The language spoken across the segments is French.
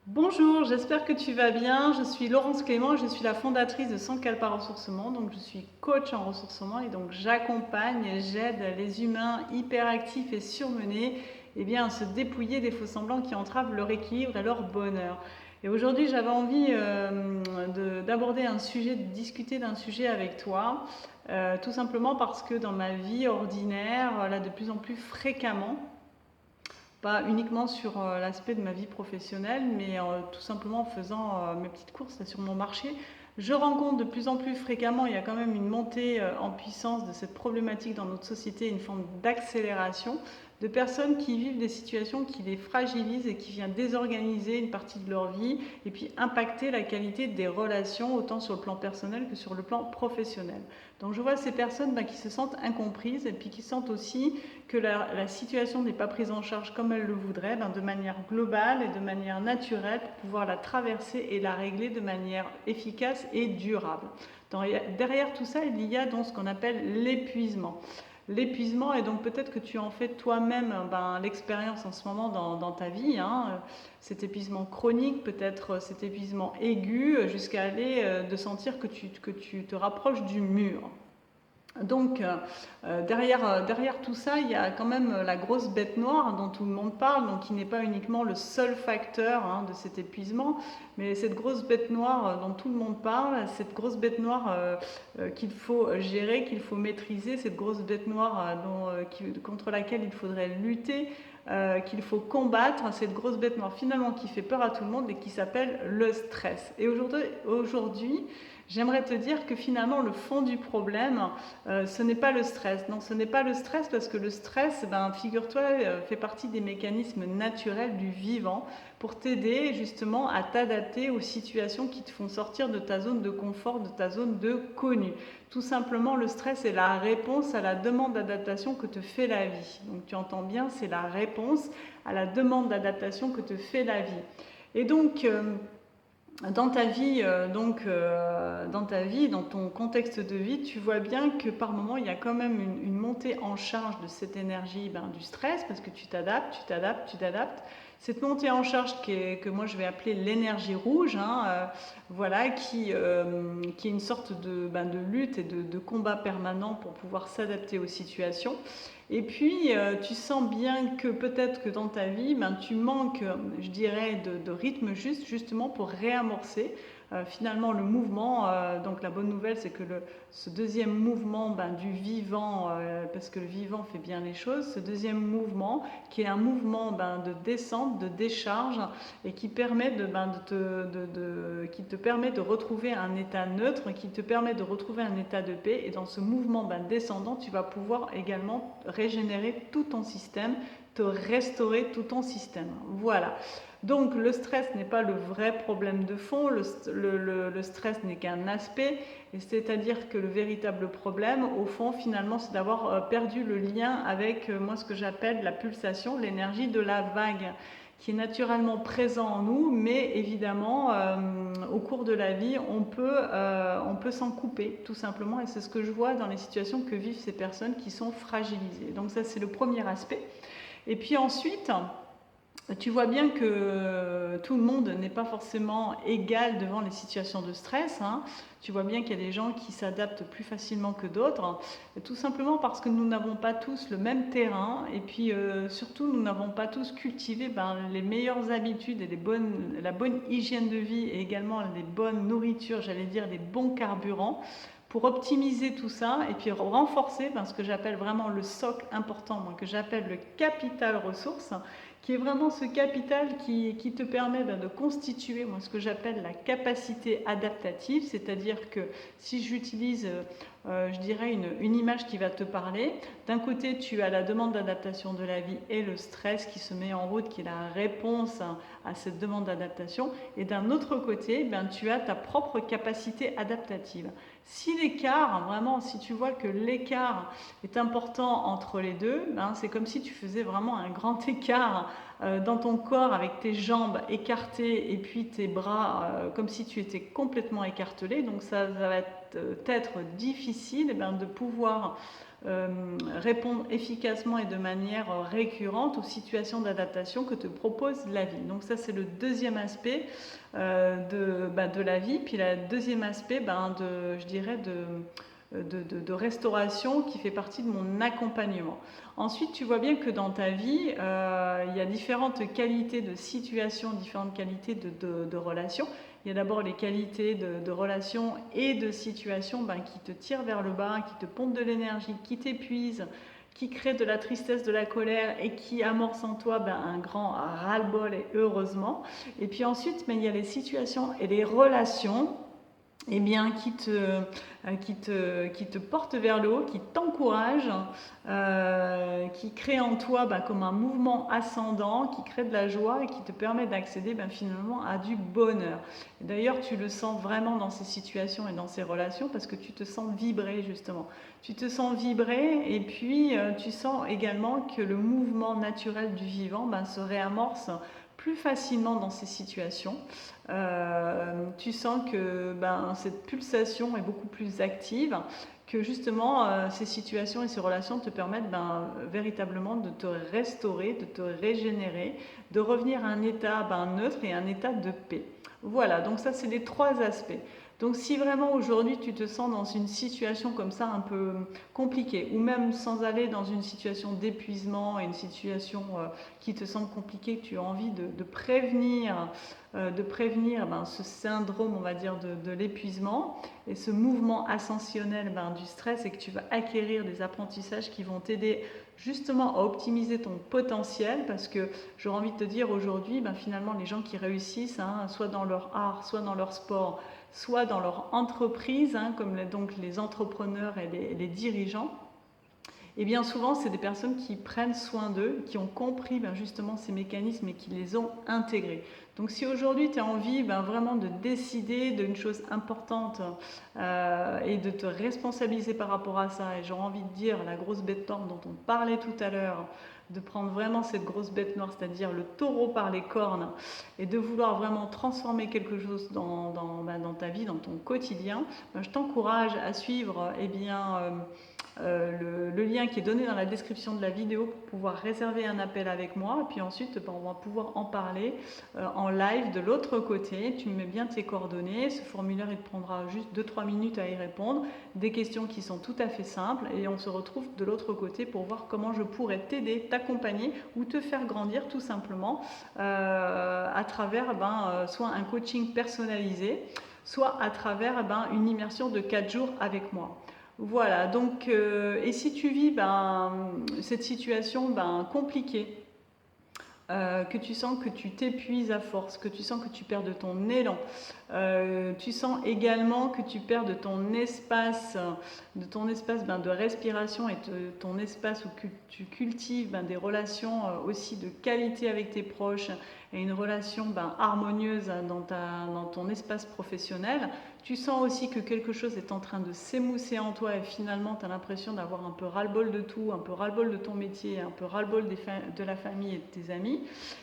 Bonjour, j'espère que tu vas bien. Je suis Laurence Clément, je suis la fondatrice de Sankalpa Ressourcement. Donc, je suis coach en ressourcement et donc j'accompagne, j'aide les humains hyperactifs et surmenés à se dépouiller des faux semblants qui entravent leur équilibre et leur bonheur. Et aujourd'hui, j'avais envie d'aborder un sujet, de discuter d'un sujet avec toi, tout simplement parce que dans ma vie ordinaire, là, de plus en plus fréquemment, pas uniquement sur l'aspect de ma vie professionnelle, mais tout simplement en faisant mes petites courses là, sur mon marché. Je rencontre de plus en plus fréquemment, il y a quand même une montée en puissance de cette problématique dans notre société, une forme d'accélération de personnes qui vivent des situations qui les fragilisent et qui viennent désorganiser une partie de leur vie et puis impacter la qualité des relations autant sur le plan personnel que sur le plan professionnel. Donc je vois ces personnes qui se sentent incomprises et puis qui sentent aussi que la situation n'est pas prise en charge comme elles le voudraient, de manière globale et de manière naturelle pour pouvoir la traverser et la régler de manière efficace et durable. Derrière tout ça, il y a donc ce qu'on appelle l'épuisement. L'épuisement, et donc peut-être que tu en fais toi-même l'expérience en ce moment dans ta vie, cet épuisement chronique, peut-être cet épuisement aigu, jusqu'à aller de sentir que tu te rapproches du mur. Donc derrière tout ça, il y a quand même la grosse bête noire dont tout le monde parle, donc qui n'est pas uniquement le seul facteur de cet épuisement, mais cette grosse bête noire dont tout le monde parle, cette grosse bête noire qu'il faut gérer, qu'il faut maîtriser, cette grosse bête noire contre laquelle il faudrait lutter, qu'il faut combattre, cette grosse bête noire finalement qui fait peur à tout le monde et qui s'appelle le stress. Et aujourd'hui j'aimerais te dire que finalement le fond du problème, ce n'est pas le stress. Non, ce n'est pas le stress parce que le stress, figure-toi, fait partie des mécanismes naturels du vivant pour t'aider justement à t'adapter aux situations qui te font sortir de ta zone de confort, de ta zone de connu. Tout simplement, le stress est la réponse à la demande d'adaptation que te fait la vie. Donc tu entends bien, c'est la réponse à la demande d'adaptation que te fait la vie. Et donc, dans ta vie, dans ton contexte de vie, tu vois bien que par moment, il y a quand même une montée en charge de cette énergie du stress, parce que tu t'adaptes, tu t'adaptes, tu t'adaptes. Cette montée en charge que moi je vais appeler l'énergie rouge, voilà, qui est une sorte de lutte et de combat permanent pour pouvoir s'adapter aux situations. Et puis, tu sens bien que peut-être que dans ta vie, tu manques, je dirais, de rythme juste, justement pour réamorcer finalement le mouvement. Donc la bonne nouvelle, c'est que ce deuxième mouvement du vivant, parce que le vivant fait bien les choses, ce deuxième mouvement, qui est un mouvement de descente, de décharge, et qui permet qui te permet de retrouver un état neutre, qui te permet de retrouver un état de paix. Et dans ce mouvement descendant, tu vas pouvoir également régénérer tout ton système, te restaurer tout ton système. Voilà. Donc le stress n'est pas le vrai problème de fond, le stress n'est qu'un aspect, c'est-à-dire que le véritable problème, au fond, finalement, c'est d'avoir perdu le lien avec moi ce que j'appelle la pulsation, l'énergie de la vague, qui est naturellement présent en nous, mais évidemment, au cours de la vie, on peut s'en couper, tout simplement, et c'est ce que je vois dans les situations que vivent ces personnes qui sont fragilisées. Donc ça, c'est le premier aspect. Et puis ensuite, tu vois bien que tout le monde n'est pas forcément égal devant les situations de stress. Tu vois bien qu'il y a des gens qui s'adaptent plus facilement que d'autres, tout simplement parce que nous n'avons pas tous le même terrain et puis surtout nous n'avons pas tous cultivé les meilleures habitudes et la bonne hygiène de vie et également les bonnes nourritures, j'allais dire les bons carburants pour optimiser tout ça et puis renforcer ce que j'appelle vraiment le socle important, que j'appelle le capital ressources, qui est vraiment ce capital qui te permet de constituer ce que j'appelle la capacité adaptative, c'est-à-dire que si j'utilise, je dirais, une image qui va te parler, d'un côté tu as la demande d'adaptation de la vie et le stress qui se met en route, qui est la réponse à cette demande d'adaptation, et d'un autre côté, tu as ta propre capacité adaptative. Si l'écart, vraiment, si tu vois que l'écart est important entre les deux, c'est comme si tu faisais vraiment un grand écart dans ton corps avec tes jambes écartées et puis tes bras comme si tu étais complètement écartelé. Donc ça va être difficile de pouvoir répondre efficacement et de manière récurrente aux situations d'adaptation que te propose la vie. Donc ça c'est le deuxième aspect de la vie. Puis le deuxième aspect je dirais de restauration qui fait partie de mon accompagnement. Ensuite, tu vois bien que dans ta vie, il y a différentes qualités de situation, différentes qualités de relations. Il y a d'abord les qualités de relations et de situation qui te tirent vers le bas, qui te pompent de l'énergie, qui t'épuisent, qui créent de la tristesse, de la colère et qui amorcent en toi un grand ras-le-bol et heureusement. Et puis ensuite, il y a les situations et les relations qui te porte vers le haut, qui t'encourage, qui crée en toi comme un mouvement ascendant, qui crée de la joie et qui te permet d'accéder finalement à du bonheur. D'ailleurs, tu le sens vraiment dans ces situations et dans ces relations parce que tu te sens vibrer justement. Tu te sens vibrer et puis tu sens également que le mouvement naturel du vivant se réamorce plus facilement dans ces situations. Tu sens que cette pulsation est beaucoup plus active, que justement ces situations et ces relations te permettent véritablement de te restaurer, de te régénérer, de revenir à un état neutre et un état de paix. Voilà, donc ça c'est les trois aspects. Donc si vraiment aujourd'hui tu te sens dans une situation comme ça un peu compliquée, ou même sans aller dans une situation d'épuisement et une situation qui te semble compliquée, que tu as envie de prévenir ce syndrome, on va dire, de l'épuisement et ce mouvement ascensionnel du stress, et que tu vas acquérir des apprentissages qui vont t'aider justement à optimiser ton potentiel, parce que j'aurais envie de te dire aujourd'hui, finalement les gens qui réussissent, soit dans leur art, soit dans leur sport, soit dans leur entreprise, comme donc les entrepreneurs et les dirigeants, et bien souvent c'est des personnes qui prennent soin d'eux, qui ont compris justement ces mécanismes et qui les ont intégrés. Donc si aujourd'hui tu as envie vraiment de décider d'une chose importante et de te responsabiliser par rapport à ça, et j'aurais envie de dire la grosse bête noire dont on parlait tout à l'heure, de prendre vraiment cette grosse bête noire, c'est-à-dire le taureau par les cornes, et de vouloir vraiment transformer quelque chose dans ta vie, dans ton quotidien, je t'encourage à suivre le lien qui est donné dans la description de la vidéo pour pouvoir réserver un appel avec moi. Et puis ensuite, on va pouvoir en parler en live de l'autre côté. Tu me mets bien tes coordonnées. Ce formulaire, il te prendra juste 2-3 minutes à y répondre. Des questions qui sont tout à fait simples. Et on se retrouve de l'autre côté pour voir comment je pourrais t'aider, t'accompagner ou te faire grandir tout simplement à travers soit un coaching personnalisé, soit à travers une immersion de 4 jours avec moi. Voilà, donc, et si tu vis cette situation compliquée, que tu sens que tu t'épuises à force, que tu sens que tu perds de ton élan, tu sens également que tu perds de ton espace de respiration et de ton espace où tu cultives des relations aussi de qualité avec tes proches et une relation harmonieuse dans ton espace professionnel. Tu sens aussi que quelque chose est en train de s'émousser en toi et finalement tu as l'impression d'avoir un peu ras-le-bol de tout, un peu ras-le-bol de ton métier, un peu ras-le-bol de la famille et de tes amis.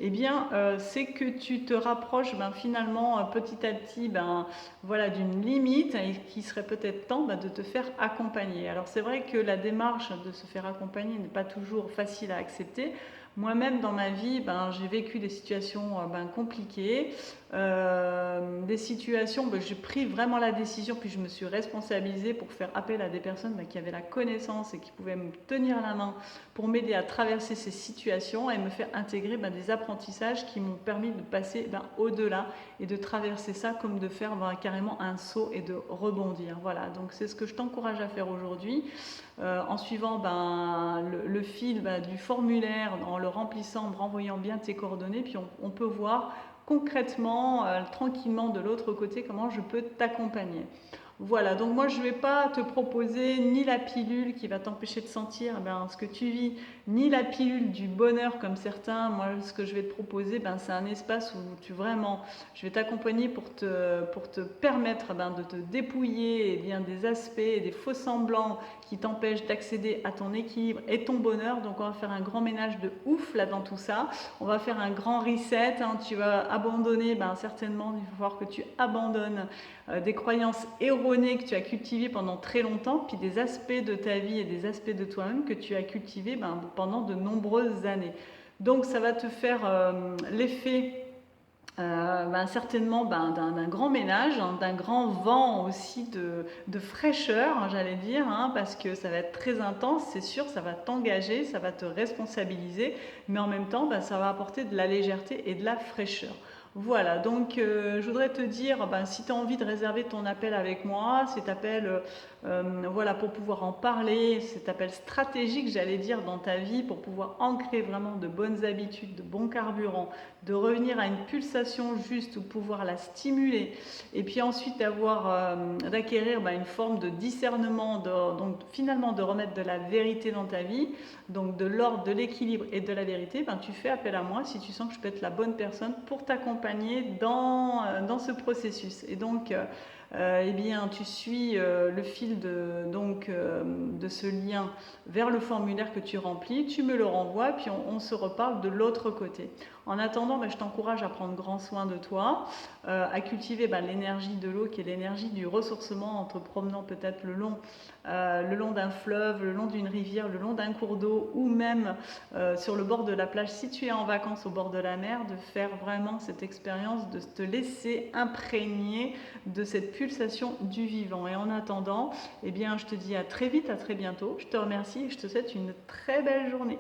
Eh bien, c'est que tu te rapproches finalement petit à petit d'une limite et qu'il serait peut-être temps de te faire accompagner. Alors c'est vrai que la démarche de se faire accompagner n'est pas toujours facile à accepter. Moi-même dans ma vie, j'ai vécu des situations compliquées, des situations, j'ai pris vraiment la décision, puis je me suis responsabilisée pour faire appel à des personnes qui avaient la connaissance et qui pouvaient me tenir la main pour m'aider à traverser ces situations et me faire intégrer des apprentissages qui m'ont permis de passer au-delà et de traverser ça comme de faire carrément un saut et de rebondir. Voilà, donc c'est ce que je t'encourage à faire aujourd'hui. En suivant le fil du formulaire, en le remplissant, en me renvoyant bien tes coordonnées, puis on peut voir concrètement, tranquillement de l'autre côté, comment je peux t'accompagner. Voilà, donc moi je ne vais pas te proposer ni la pilule qui va t'empêcher de sentir ce que tu vis, ni la pilule du bonheur comme certains. Moi ce que je vais te proposer, c'est un espace où je vais t'accompagner pour te permettre de te dépouiller des aspects et des faux semblants qui t'empêchent d'accéder à ton équilibre et ton bonheur. Donc on va faire un grand ménage de ouf là dans tout ça. On va faire un grand reset, tu vas abandonner, certainement il va falloir que tu abandonnes des croyances erronées que tu as cultivées pendant très longtemps, puis des aspects de ta vie et des aspects de toi-même que tu as cultivés pendant de nombreuses années. Donc ça va te faire l'effet certainement d'un grand ménage, d'un grand vent aussi de fraîcheur, j'allais dire, parce que ça va être très intense, c'est sûr, ça va t'engager, ça va te responsabiliser, mais en même temps, ça va apporter de la légèreté et de la fraîcheur. Voilà, donc je voudrais te dire, si tu as envie de réserver ton appel avec moi, cet appel voilà, pour pouvoir en parler, cet appel stratégique, j'allais dire, dans ta vie, pour pouvoir ancrer vraiment de bonnes habitudes, de bons carburants, de revenir à une pulsation juste ou pouvoir la stimuler, et puis ensuite d'acquérir une forme de discernement, donc finalement de remettre de la vérité dans ta vie, donc de l'ordre, de l'équilibre et de la vérité, tu fais appel à moi si tu sens que je peux être la bonne personne pour t'accompagner dans ce processus. Et donc, tu suis le fil de ce lien vers le formulaire que tu remplis, tu me le renvoies, puis on se reparle de l'autre côté. En attendant, je t'encourage à prendre grand soin de toi, à cultiver l'énergie de l'eau qui est l'énergie du ressourcement en te promenant peut-être le long d'un fleuve, le long d'une rivière, le long d'un cours d'eau ou même sur le bord de la plage si tu es en vacances au bord de la mer, de faire vraiment cette expérience, de te laisser imprégner de cette pulsation du vivant. Et en attendant, je te dis à très vite, à très bientôt. Je te remercie et je te souhaite une très belle journée.